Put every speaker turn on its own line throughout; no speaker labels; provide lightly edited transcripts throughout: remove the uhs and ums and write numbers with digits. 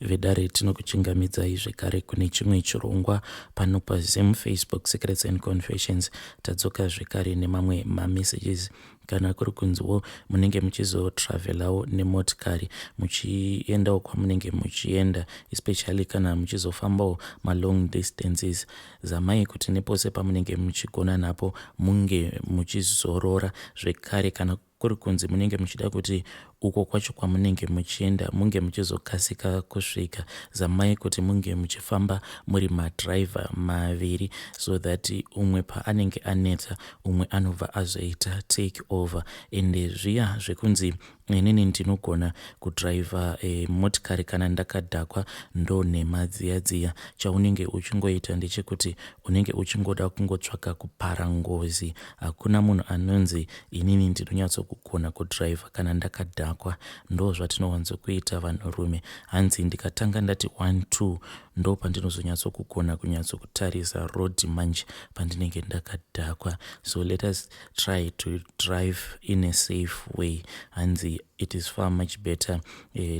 vedare tinokuchingamidzai zvekare kune chimwe chirongwa pano pazim Facebook Secrets and Confessions. Tadzoka zvekare nemamwe mamessages. Kana kuri kunziwo munenge muchizotravelawo nemotikari muchiendawo kwamunenge muchienda, especially kana muchizofambawo malong distances, zamai kuti nepose pamunenge muchigona napo munge muchizorora zvekare. Kana kuri kunzi munenge muchida kuti uko kwacho kwamunenge muchienda munge muchizokasika kusvika, zamai kuti munge muchifamba muri madriver maviri, so that umwe paanenge aneta umwe anobva azoita take over. Ende zviya zvekunzi inini ndinogona kudriver motikari kana ndakadhakwa ndo nhema dziya chaunenge uchingoita ndechekuti unenge uchingoda kungotsvaka kupara ngozi. Hakuna munhu anonzi inini ndinonyatsokugona kudriver kana ndakadhakwa. Ndo zvatinowanzokuita vanhurume. Hanzi ndikatanga ndati 1-2 ndo pandinozonyatsokugona kunyatsokutarisa road manje pandinenge ndakadhakwa. So let us try to drive in a safe way. Hanzi it is far much better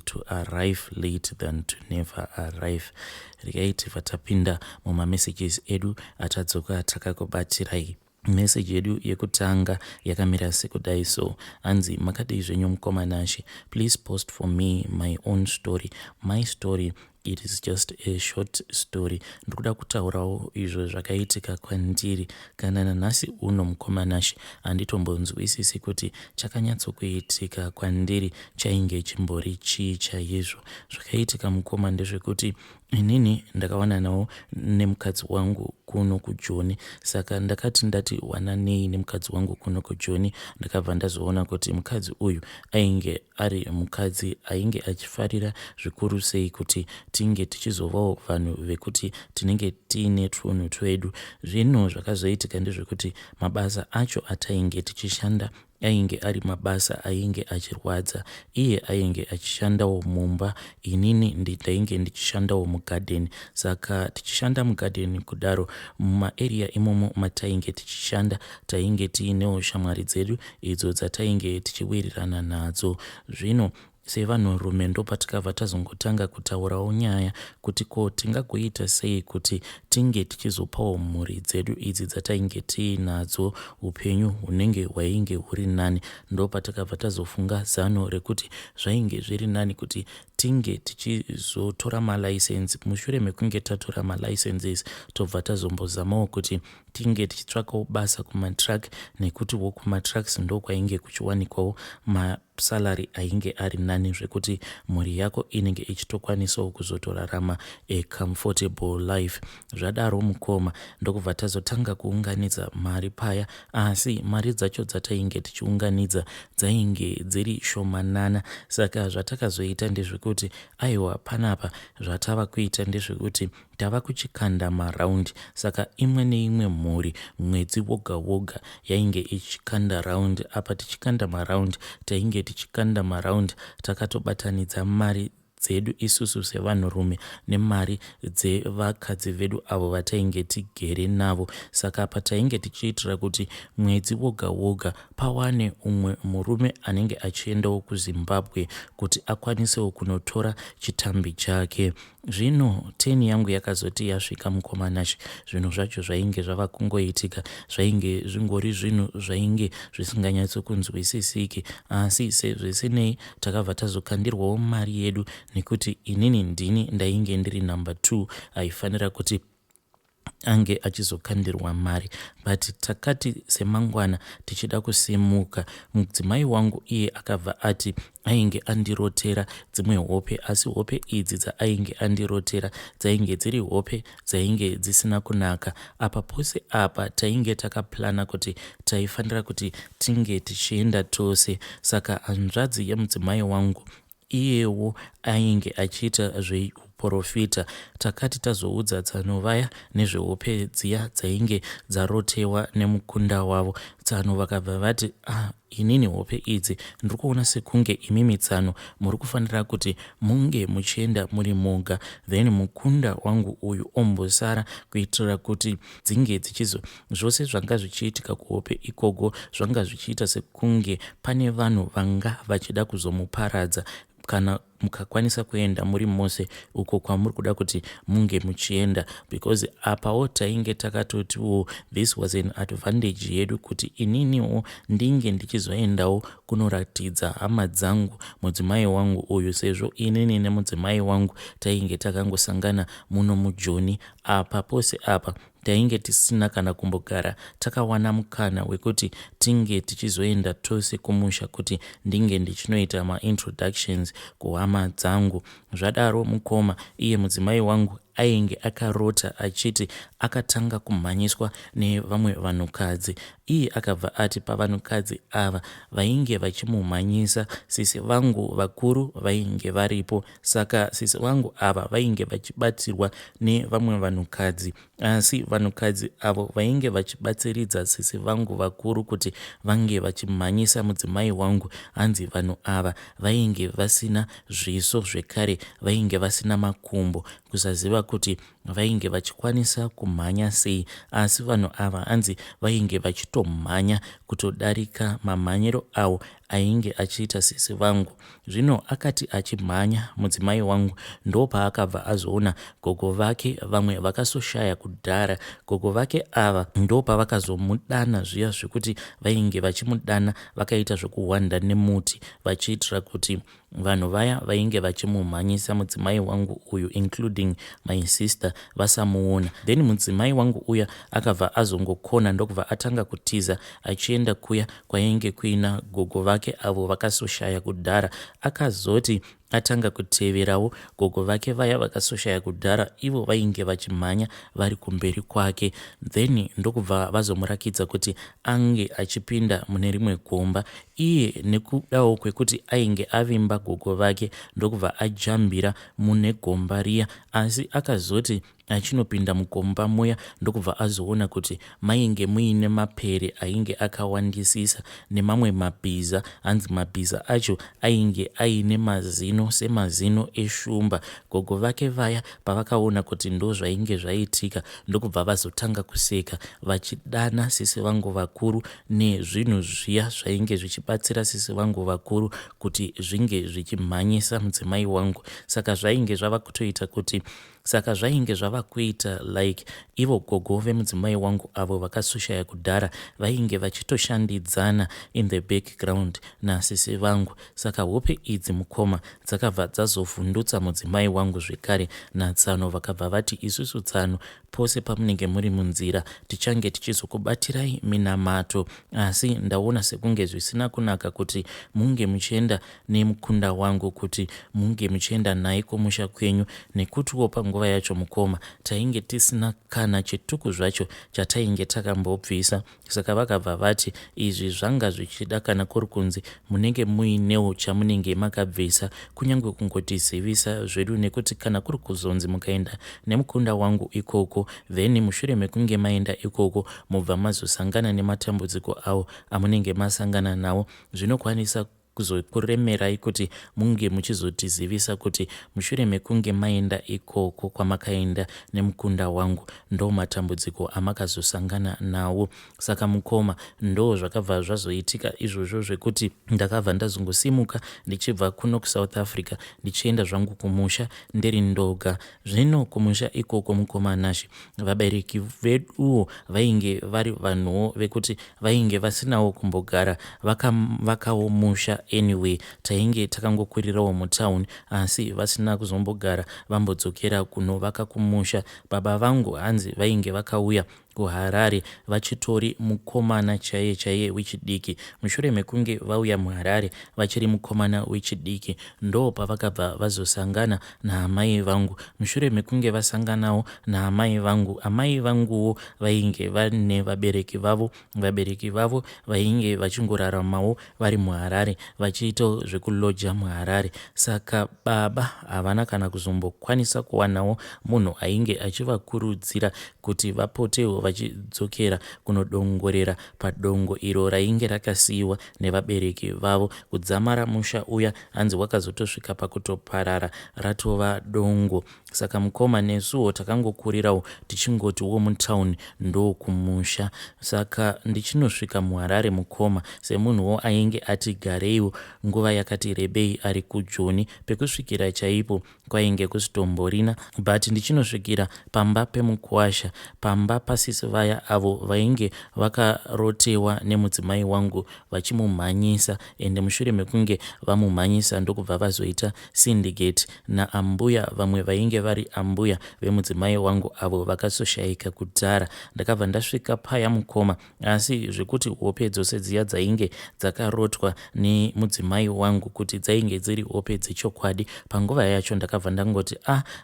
to arrive late than to never arrive. Regaiti vatapinda muma messages edu atadzoka takakubatirai. Message yedu yekutanga yakamira sekudai so. Hanzi makadai zvenyu mukomanashi, please post for me my own story. My story, it is just a short story. Ndikuda kutaurawo izvo zvakaitika kwandiri kana nanhasi uno mukomanashi handitombonzwisisi kuti chakanyatsokuitika kwandiri chainge chimbori chii chaizvo. Zvakaitika mukoma ndezvekuti inini ndakawana nawo nemukadzi wangu kuno kuJoni. Saka ndakati ndati wananei nemukadzi wangu kuno kuJoni, ndakabva ndazoona kuti mukadzi uyu ainge ari mukadzi ainge achifarira zvikuru sei kuti tinge tichizovawo vanhu vekuti tinenge tiine tunhu twedu. Zvino zvakazoitika ndezvekuti mabasa acho atainge tichishanda ainge ari mabasa ainge achirwadza. Iye ainge achishandawo mumba, inini ndainge ndichishandawo mugadheni. Saka tichishanda mugadheni kudaro mumaarea imomo matainge tichishanda tainge tiinewo shamwari dzedu idzo dzatainge tichiwirirana nadzo. Zvino sevanhurume ndo patakabva tazongotanga kutaurawo nyaya kuti ko tingagoita sei kuti tinge tichizopawo mhuri dzedu idzi dzatainge tiinadzo upenyu hunenge hwainge huri nani. Ndo patakabva tazofunga zano rekuti zvainge zviri nani kuti tinge tichizotora malicense. Mushure mekunge tatora malicenses tobva tazombozamawo kuti tinge tichitsvakawo basa kumatrack, nekuti wo kumatracks ndo kwainge kuchiwanikwawo masalary ainge ari nani zvekuti mhuri yako inenge ichitokwanisawo kuzotorarama a comfortable life. Zvadaro mukoma ndokubva tazotanga kuunganidza mari paya, asi mari dzacho dzatainge tichiunganidza dzainge dziri shomanana. Saka zvatakazoita ndezvekuti aiwa panapa zvatava kuita ndezvekuti tava kuchikanda maraundi. Saka imwe neimwe mhuri mwedzi woga woga yainge ichikanda raundi. Apa tichikanda maraundi tainge tichikanda maraundi takatobatanidza mari dzedu isusu sevanhurume nemari dzevakadzi vedu avo vatainge tigere navo. Saka apa tainge tichiitira kuti mwedzi woga woga pawane umwe murume anenge achiendawo kuZimbabwe kuti akwanisewo kunotora chitambi chake. Zvino 10 yangu yakazoti yasvika mukomanashi, zvinhu zvacho zvainge zvava kungoitika, zvainge zvingori zvinhu zvainge zvisinganyatsokunzwisisiki, asi sezvisinei takabva tazokandirwawo mari yedu nekuti inini ndini ndainge ndiri number 2 aifanira kuti ange achizokandirwa mari. But takati semangwana tichida kusimuka, mudzimai wangu iye akabva ati ainge andirotera dzimwe hope, asi hope idzi dzaainge andirotera dzainge dziri hope dzainge dzisina kunaka. Apa pose apa tainge takaplana kuti taifanira kuti tinge tichienda tose. Saka hanzvadzi yemudzimai wangu iyewo ainge achiita zveuprofita. Takati tazoudza tsano vaya nezvehope dziya dzainge dzarotewa nemukunda wavo, tsano vakabva vati inini hope idzi ndiri kuona sekunge imimi tsano muri kufanira kuti munge muchienda muri moga, then mukunda wangu uyu ombosara kuitira kuti dzinge dzichizo zvose zvanga zvichiitika kuhope ikogo zvanga zvichiita sekunge pane vanhu vanga vachida kuzomuparadza kana mukakwanisa kuenda muri mose uko kwamuri kuda kuti munge muchienda, because apawo tainge takatotiwo this was an advantage yedu kuti ininiwo ndinge ndichizoendawo kunoratidza hama dzangu mudzimai wangu uyu, sezvo inini nemudzimai wangu tainge takangosangana muno mujoni. Apa pose apa tainge tisina kana kumbogara takawana mukana wekuti tinge tichizoenda tose kumusha kuti ndinge ndichinoita maintroductions kuhama dzangu. Zvadaro mukoma iye mudzimai wangu ainge akarota achiti akatanga kumhanyiswa nevamwe vanhukadzi. Iye akabva ati pavanhukadzi ava vainge vachimumhanyisa, sisi vangu vakuru vainge varipo, saka sisi vangu ava vainge vachibatsirwa nevamwe vanhukadzi, asi vanhukadzi avo vainge vachibatsiridza sisi vangu vakuru kuti vange vachimhanyisa mudzimai wangu, hanzi vanhu ava vainge vasina zviso, zvekare vainge vasina makumbo, kusaziva kuti vainge vachikwanisa kumhanya sei, asi vanhu ava hanzi vainge vachitomhanya kutodarika mamhanyiro avo ainge achiita sisi vangu. Zvino akati achimhanya mudzimai wangu ndo paakabva azoona gogo vake vamwe vakasoshaya kudhara. Gogo vake ava ndo pavakazomudana zviya zvekuti vainge vachimudana vakaita zvokuhwanda nemuti vachiitira kuti vanhu vaya vainge vachimumhanyisa mudzimai wangu uyu including my sister vasamuona. Then mudzimai wangu uya akabva azongokona ndokubva atanga kutiza achienda kuya kwainge kuina gogo vake avo vakasoshaya kudhara. Akazoti atanga kuteverawo gogo vake vaya vakasoshaya kudhara, ivo vainge vachimhanya vari kumberi kwake. Then ndokubva vazomurakidza kuti ange achipinda mune rimwe gomba. Iye nekudawo kwekuti ainge avimba gogo vake ndokubva ajambira mune gomba riya, asi akazoti achinopinda mugomba muya ndokubva azoona kuti mainge muine mapere ainge akawandisisa nemamwe mabhiza, hanzi mabhiza acho ainge aine mazino semazino eshumba. Gogo vake vaya pavakaona kuti ndo zvainge zvaitika ndokubva vazotanga kuseka vachidana sisi vangu vakuru nezvinhu zviya zvainge zvichibatsira sisi vangu vakuru kuti zvinge zvichimhanyisa mudzimai wangu. Saka zvainge zvava kutoita kuti zvainge zvava kuita like ivo gogo vemudzimai wangu avo vakasoshaya kudhara vainge vachitoshandidzana in the background nasisi vangu. Saka hope idzi mukoma dzakabva dzazovhundutsa mudzimai wangu zvekare natsano, vakabva vati isusu tsano pose pamunenge muri munzira tichange tichizokubatirai minamato, asi ndaona sekunge zvisina kunaka kuti munge muchienda nemukunda wangu, kuti munge muchienda naye kumusha kwenyu, nekutiwo panguva yacho mukoma tainge tisina kana chituku zvacho chatainge takambobvisa. Saka vakabva vati izvi zvanga zvichida kana kuri kunzi munenge muinewo chamunenge makabvisa, kunyange kungotizivisa zvedu, nekuti kana kuri kuzonzi mukaenda nemukunda wangu ikoko, then mushure mekunge maenda ikoko mubva mazosangana nematambudziko avo amunenge masangana nawo, zvinokwanisa kuzokuremerai kuti munge muchizotizivisa kuti mushure mekunge maenda ikoko kwamakaenda nemukunda wangu ndo matambudziko amakazosangana nawo. Saka mukoma ndo zvakabva zvazoitika izvozvo zvekuti ndakabva ndazongosimuka ndichibva kuno kuSouth Africa ndichienda zvangu kumusha ndiri ndoga. Zvino kumusha ikoko mukoma Nashi vabereki veduwo vainge vari vanhuwo vekuti vainge vasinawo kumbogara vakawo musha anyway, tainge takangokurirawo mutauni asi vasina kuzombogara vambodzokera kunovaka kumusha. Baba vangu hanzi vainge vakauya kuHarare vachitori mukomana chaiye chaiye wechidiki. Mushure mekunge vauya muHarare vachiri mukomana wechidiki ndo pavakabva vazosangana naamai vangu. Mushure mekunge vasanganawo naamai vangu, amai vanguwo vainge vane vabereki vavo, vabereki vavo vainge vachingoraramawo vari muHarare vachiitawo zvekuloja muHarare. Saka baba havana kana kuzombokwanisa kuwanawo munhu ainge achivakurudzira kuti vapotewo vachidzokera kunodongorera padongo iro rainge rakasiyiwa nevabereki vavo. Kudzamara musha uya hanzi wakazotosvika pakutoparara ratova dongo. Saka mukoma nesuwo takangokurirawo tichingoti wo mutaundi ndo kumusha. Saka ndichinosvika muHarare mukoma semunhuwo ainge ati gareiwo nguva yakati rebei ari kuJoni. Pekusvikira chaipo kwainge kusitomborina, but ndichinosvikira pamba pemukwasha, pamba pasisi vaya avo vainge vakarotewa nemudzimai wangu vachimumhanyisa, ende mushure mekunge vamumhanyisa ndokubva vazoita syndicate naambuya vamwe vainge vari ambuya vemudzimai wangu avo vakasoshaika kudhara. Ndakabva ndasvika paya mukoma, asi zvekuti hope dzose dziya dzainge dzakarotwa nemudzimai wangu kuti dzainge dziri hope dzechokwadi, panguva yacho ndakabva ndangoti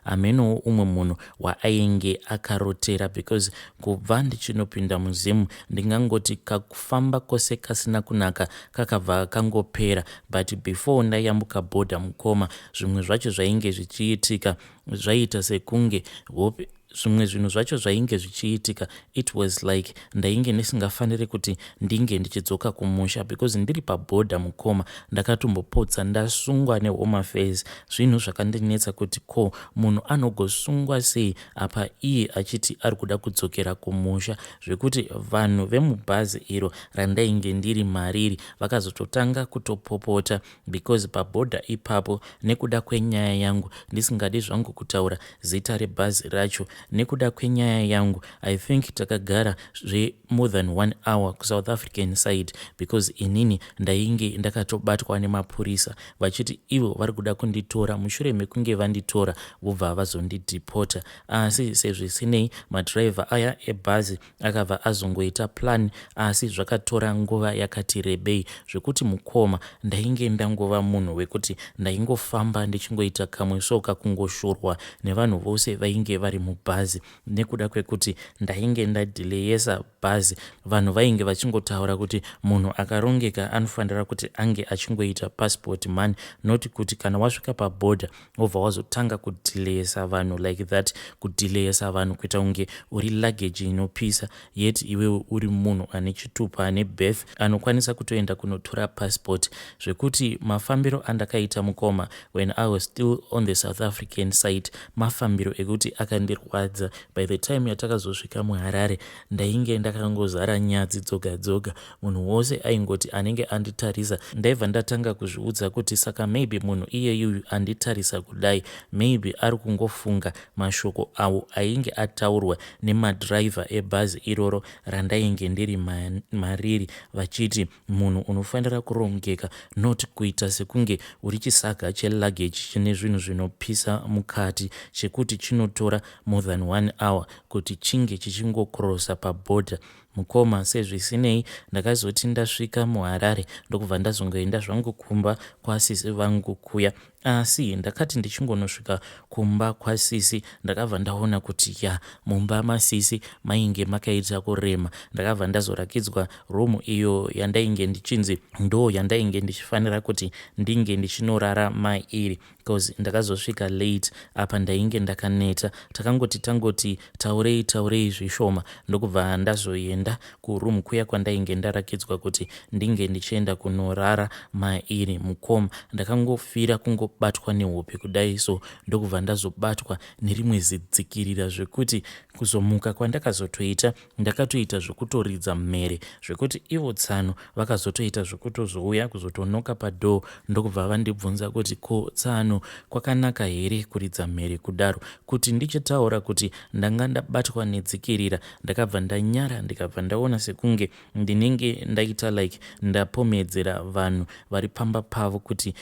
hamenowo umwe munhu waainge akarotera, because kubva ndichinopinda muzimu ndingangoti kakufamba kwose kasina kunaka kakabva kangopera. But before ndayambuka bhodha mukoma, zvimwe zvacho zvainge zvichiitika zvaita sekunge hope, zvimwe zvinhu zvacho zvainge zvichiitika, it was like ndainge ndisingafaniri kuti ndinge ndichidzoka kumusha, because ndiri pabhodha mukoma ndakatombopotsa ndasungwa nehome affairs. Zvinhu zvakandinetsa kuti ko munhu anogosungwa sei apa iye achiti ari kuda kudzokera kumusha, zvekuti vanhu vemubhazi iro randainge ndiri mariri vakazototanga kutopopota, because pabhodha ipapo nekuda kwenyaya yangu ndisingadi zvangu kutaura zita rebhazi racho, nekuda kwenyaya yangu I think takagara more than 1 hour kuSouth African side, because inini ndainge ndakatobatwa nemapurisa vachiti ivo vari kuda kunditora. Mushure mekunge vanditora vobva vazondidhipota, asi sezvisinei madhiraivha aya ebhazi akabva azongoita plan, asi zvakatora nguva yakati rebei, zvekuti mukoma ndainge ndangova munhu wekuti ndaingofamba ndichingoita kamwe soka kungoshorwa nevanhu vose vainge vari mubhazi, nekuda kwekuti ndainge ndadhileyesa bhazi. Vanhu vainge vachingotaura kuti munhu akarongeka anofanira kuti ange achingoita passport money, not kuti kana wasvika pabhodha wobva wazotanga kudhileyesa vanhu like that, kudhileyesa vanhu kuita unge uri luggage inopisa, yet iwewe uri munhu ane chitupa, ane birth, anokwanisa kutoenda kunotora passport. Zvekuti mafambiro andakaita mukoma when I was still on the South African side, mafambiro ekuti akandirwadza. By the time yatakazosvika muHarare ndainge ndakangozara nyadzi dzoga dzoga, munhu wose aingoti anenge anditarisa ndaibva ndatanga kuzviudza kuti saka maybe munhu iyeyuyu anditarisa kudai maybe ari kungofunga mashoko awo ainge ataurwa nemadhiraivha ebhazi iroro randainge ndiri mariri, vachiti munhu unofanira kurongeka, not kuita sekunge uri chisaga cheluggage chine zvinhu zvinopisa mukati, chekuti chinotora more than 1 hour kuti chinge chichingokrosa pabhodha. Mukoma sezvisinei ndakazoti ndasvika muHarare ndokubva ndazongoenda zvangu kumba kwasisi vangu kuya, asi ndakati ndichingonosvika kumba kwasisi ndakabva ndaona kuti mumba masisi mainge makaita kurema. Ndakabva ndazorakidzwa room iyo yandainge ndichinzi ndo yandainge ndichifanira kuti ndinge ndichinorara mairi, because ndakazosvika late apa ndainge ndakaneta. Tangoti taurei zvishoma ndokubva ndazoenda kuroom kuya kwandainge ndarakidzwa kuti ndinge ndichienda kunorara mairi. Mukoma ndakangofira kungobatwa nehope kudai, so ndokubva ndazobatwa nerimwe zidzikirira zvekuti kuzomuka kwandakazotoita ndakatoita zvekutoridza mhere, zvekuti ivo tsano vakazotoita zvekutozouya kuzotonoka padoo, ndokubva vandibvunza kuti ko tsano kwakanaka here kuridza mhere kudaro. Kuti ndichitaura kuti ndanga ndabatwa nedzikirira ndakabva ndanyara, ndikabva ndaona sekunge ndinenge ndaita like ndapomedzera vanhu vari pamba pavo, kuti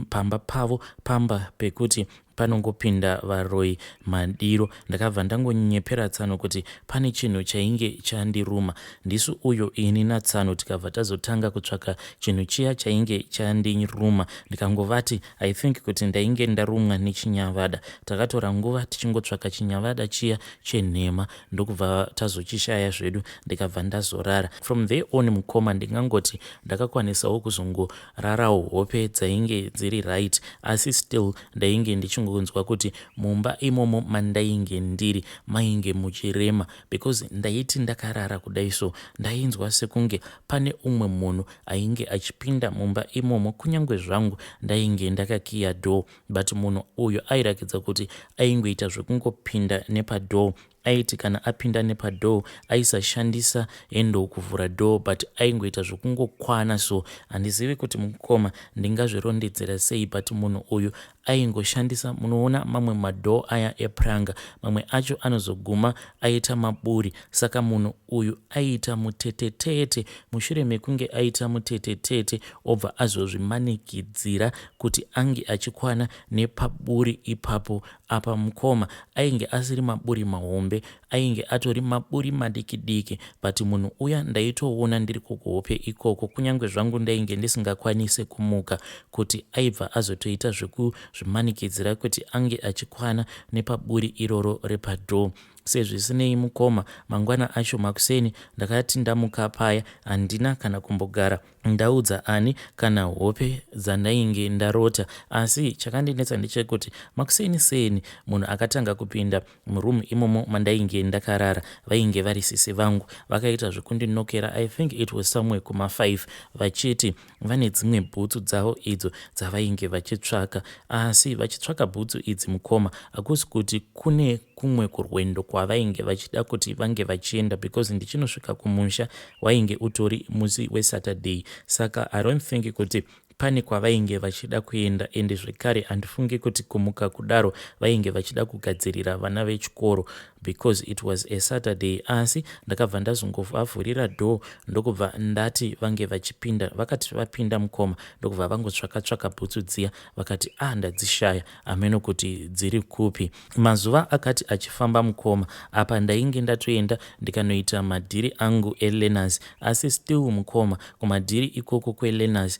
pamba pavo pamba pekuti panongopinda varoi madiro. Ndakabva ndangonyepera tsano kuti pane chinhu chainge chandiruma, ndisu uyo ini natsano tikabva tazotanga kutsvaka chinhu chiya chainge chandiruma. Ndikangovati I think kuti ndainge ndarumwa nechinyavada. Takatora nguva tichingotsvaka chinyavada chiya chenhema ndokubva tazochishaya zvedu, ndikabva ndazorara. From there on mukoma ndingangoti ndakakwanisawo kuzongorarawo hope dzainge dziri right, asi still ndainge ndakangonzwa kuti mumba imomo mandainge ndiri mainge muchirema, because ndaiti ndakarara kudai so ndainzwa sekunge pane umwe munhu ainge achipinda mumba imomo kunyange zvangu ndainge ndakakiya door, but munhu uyu airakidza kuti aingoita zvekungopinda nepadoo. Aiti kana apinda nepadoo aisashandisa hendo kuvhura dhoo, but aingoita zvekungokwana. So handizivi kuti mukoma ndingazvirondedzera sei, but munhu uyu aingoshandisa, munoona mamwe madhoo aya epuranga, mamwe acho anozoguma aita maburi. Saka munhu uyu aita mutetetete. Mushure mekunge aita mutetetete obva azozvimanikidzira kuti ange achikwana nepaburi ipapo. Apa mukoma ainge asiri maburi mahombe, ainge atori maburi madiki-diki, but munhu uya ndaitoona ndiri kuhope ikoko, kunyange zvangu ndainge ndisingakwanise kumuka, kuti aibva azotoita zvekuzvimanikidzira kuti ange achikwana nepaburi iroro repadhoo. Sezvisinei mukoma, mangwana acho makuseni ndakati ndamuka paya handina kana kumbogara ndaudza ani kana hope dzandainge ndarota. Asi chakandinetsa ndechekuti makuseni seni munhu akatanga kupinda murumu imomo mandainge ndakarara vainge vari sisi vangu. Vakaita zvekundinokera, I think it was somewhere kuma5, vachiti vane dzimwe bhutsu dzavo idzo dzavainge vachitsvaka. Asi vachitsvaka bhutsu idzi mukoma, hakusi kuti kune kumwe kurwendo kwavainge vachida kuti vange vachienda, because ndichinosvika kumusha wainge utori musi weSaturday. Saka I don't think kuti pane kwavainge vachida kuenda, ende zvekare handifungi kuti kumuka kudaro vainge vachida kugadzirira vana vechikoro, because it was a Saturday. Asi ndakabva ndazongovavhurira dhoo ndokubva ndati vange vachipinda. Vakati vapinda mukoma ndokubva vangotsvaka bhutsu dziya, vakati ndadzishaya, ameno kuti dziri kupi. Mazuva akati achifamba mukoma, apa ndainge ndatoenda ndikanoita madhiri angu elearners, asi still mukoma kumadhiri ikoko kwelearners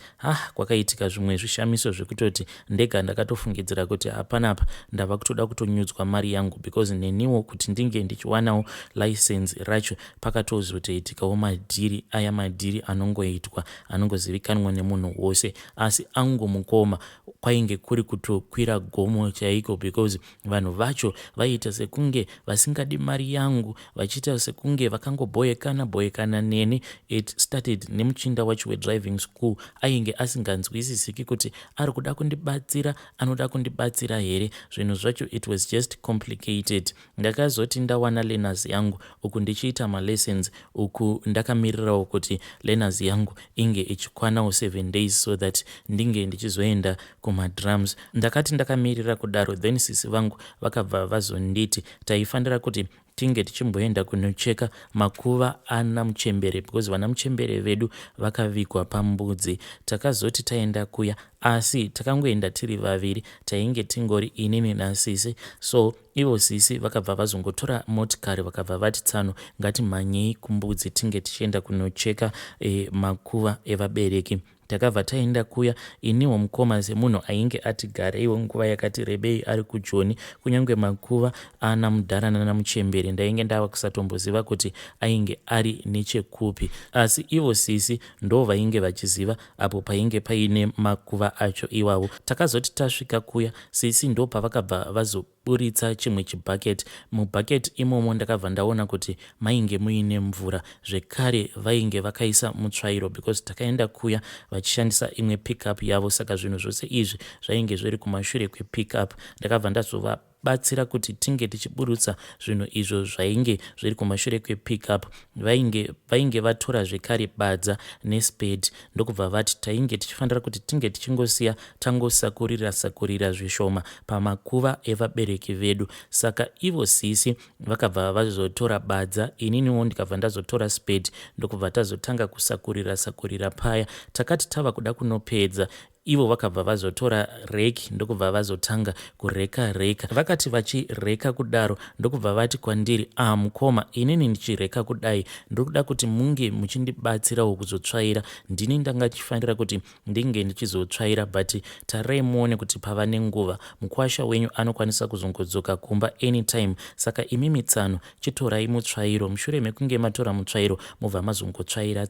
kwakaitika zvimwe zvishamiso zvekutoti ndega ndakatofungidzira kuti hapanapa ndava kutoda kutonyudzwa mari yangu, because neniwo kuti ndinge ndichiwanawo license racho pakatozotoitikawo madhiri aya, madhiri anongoitwa anongozivikanwa nemunhu wose. Asi angu mukoma kwainge kuri kutokwira gomo chaiko, because vanhu vacho vaiita sekunge vasingadi mari yangu, vachiita sekunge vakangoboyekana neni. It started nemuchinda wacho wedriving school ainge asinganzwisisiki kuti ari kuda kundibatsira, anoda kundibatsira here. Zvinhu zvacho it was just complicated. Ndakazoti ndawana learners yangu uku ndichiita malessons, uku ndakamirirawo kuti learners yangu inge ichikwanawo 7 days so that ndinge ndichizoenda kumadrums. Ndakati ndakamirira kudaro, then sisi vangu vakabva vazonditi taifanira kuti tinge tichimboenda kunocheka makuva ana muchembere, because vana muchembere vedu vakavigwa pambudzi. Takazoti taenda kuya, asi takangoenda tiri vaviri, tainge tingori inini nasisi. So ivo sisi vakabva vazongotora motikari vakabva vati tsano ngatimhanyei kumbudzi tinge tichienda kunocheka Makuva Evabereki. Takabva taenda kuya, iniwo mukoma semunhu ainge ati gareiwo nguva yakati rebei ari kujoni, kunyange Makuva ana mudharana namuchembere ndainge ndava kusatomboziva kuti ainge ari nechekupi. Asi ivo sisi ndo vainge vachiziva apo painge paine makuva acho iwavo. Takazoti tasvika kuya, sisi ndo pavakabva vazoburitsa chimwe chibhaketi. Mubhaketi imomo ndakabva ndaona kuti mainge muine mvura, zvekare vainge vakaisa mutsvairo, because takaenda kuya vachishandisa imwe pickup yavo. Saka zvinhu zvose izvi zvainge zviri kumashure kwepickup. Ndakabva ndazovabatsira kuti tinge tichiburutsa zvinhu izvo zvainge zviri kumashure kwepickup. Vainge vatora zvekare badza nespade, ndokubva vati tainge tichifanira kuti tinge tichingosiya tangosakurira zvishoma paMakuva Evabereki vedu. Saka ivo sisi vakabva vazotora badza, ininiwo ndikabva ndazotora spade, ndokubva tazotanga kusakurira paya. Takati tava kuda kunopedza, ivo vakabva vazotora reki, ndokubva vazotanga kureka. Vakati vachireka kudaro, ndokubva vati kwandiri, mukoma, inini ndichireka kudai ndokuda kuti munge muchindibatsirawo kuzotsvaira. Ndini ndanga chifanira kuti ndinge ndichizotsvaira, but tararai muone kuti pava nenguva mukwasha wenyu anokwanisa kuzongodzoka kumba anytime. Saka imi mitsano chitorai mutsvairo, mushure mekunge matora mutsvairo mobva mazongotsvaira.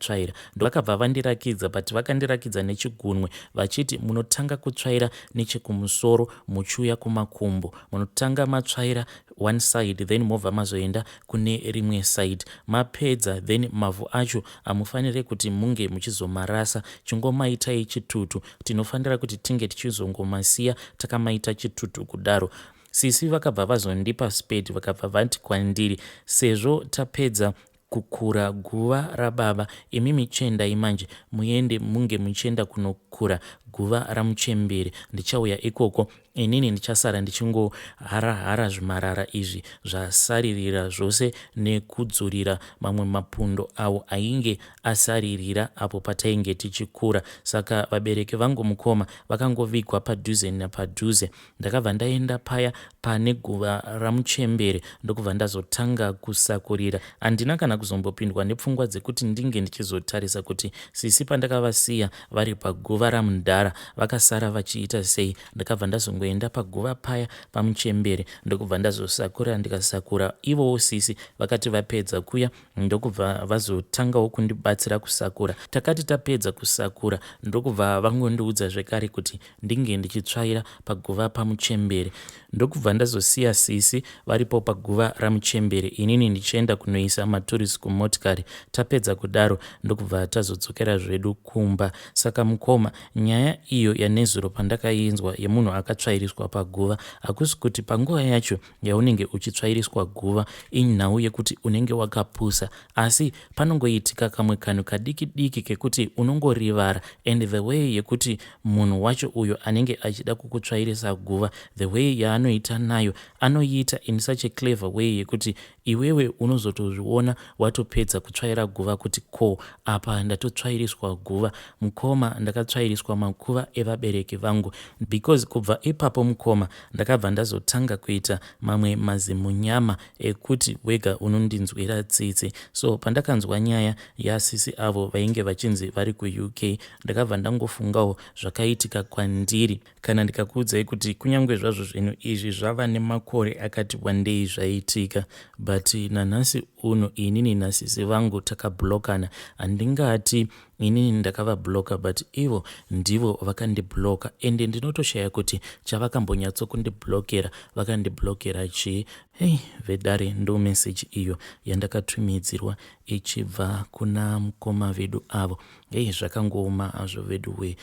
Vakabva vandirakidza, but vakandirakidza nechigunwe vachiti zvokuti munotanga kutsvaira nechekumusoro muchiuya kumakumbo, munotanga matsvaira one side then mobva mazoenda kune rimwe side. Mapedza then mavhu acho hamufaniri kuti munge muchizomarasa, chingomaitai chitutu. Tinofanira kuti tinge tichizongomasiya takamaita chitutu kudaro. Sisi vakabva vazondipa spade, vakabva vati kwandiri, sezvo tapedza kukura guva rababa, imi michenda imanje muende munge muchienda kunokura guva ramuchembere. Ndichauya ikoko, inini ndichasara ndichingohara zvimarara izvi zvasaririra zvose nekudzurira mamwe mapundo awo ainge asaririra apo patainge tichikura. Saka vabereki vangu mukoma vakangovigwa padhuze napadhuze. Ndakabva ndaenda paya pane guva ramuchembere ndokubva ndazotanga kusakurira. Handina kana kuzombopindwa nepfungwa dzekuti ndinge ndichizotarisa kuti sisi pandakavasiya vari paguva ramundara vakasara vachiita sei. Ndakabva ndazongoenda paguva paya pamuchembere ndokubva ndazosakura. Ndikasakura ivowo sisi vakati vapedza kuya ndokubva vazotangawo kundibatsira kusakura. Takati tapedza kusakura ndokubva vangondiudza zvekare kuti ndinge ndichitsvaira paguva pamuchembere. Ndokubva ndazosiya sisi varipo paguva ramuchembere, inini ndichienda kunoisa maturisi kumotikari. Tapedza kudaro ndokubva tazodzokera zvedu kumba. Saka mukoma, nyaya iyo yanezuro pandakainzwa yemunhu akatsvairiswa paguva, hakusi kuti panguva yacho yaunenge uchitsvairiswa guva inhau yekuti unenge wakapusa, asi panongoitika kamwe kanhu kadiki diki kekuti unongorivara, and the way yekuti munhu wacho uyo anenge achida kukutsvairisa guva, the way yaanoita nayo, anoiita in such a clever way yekuti iwewe unozotozviona watopedza kutsvaira guva kuti ko, apa ndatotsvairiswa guva. Mukoma, ndakatsvairiswa makuva evabereki vangu. Because kubva ipapo mukoma ndakabva ndazotanga kuita mamwe mazimunyama ekuti wega unondinzwira tsitsi. So pandakanzwa nyaya yasisi avo vainge vachinzi vari kuUK, ndakabva ndangofungawo zvakaitika kwandiri. Kana ndikakuudzai kuti kunyange zvazvo zvinhu izvi zvava nemakore akati wandei zvaitika, but nanhasi uno inini nasisi vangu takablokana. Handingati inini ndakavabloka, but ivo ndivo vakandibloka, ende ndinotoshaya kuti chavakambonyatsokundiblokera vakandiblokera chii. Hei vedare, ndo meseji iyo yandakatumidzirwa ichibva kuna mukoma vedu avo. Hei, zvakangooma azvo vedu we.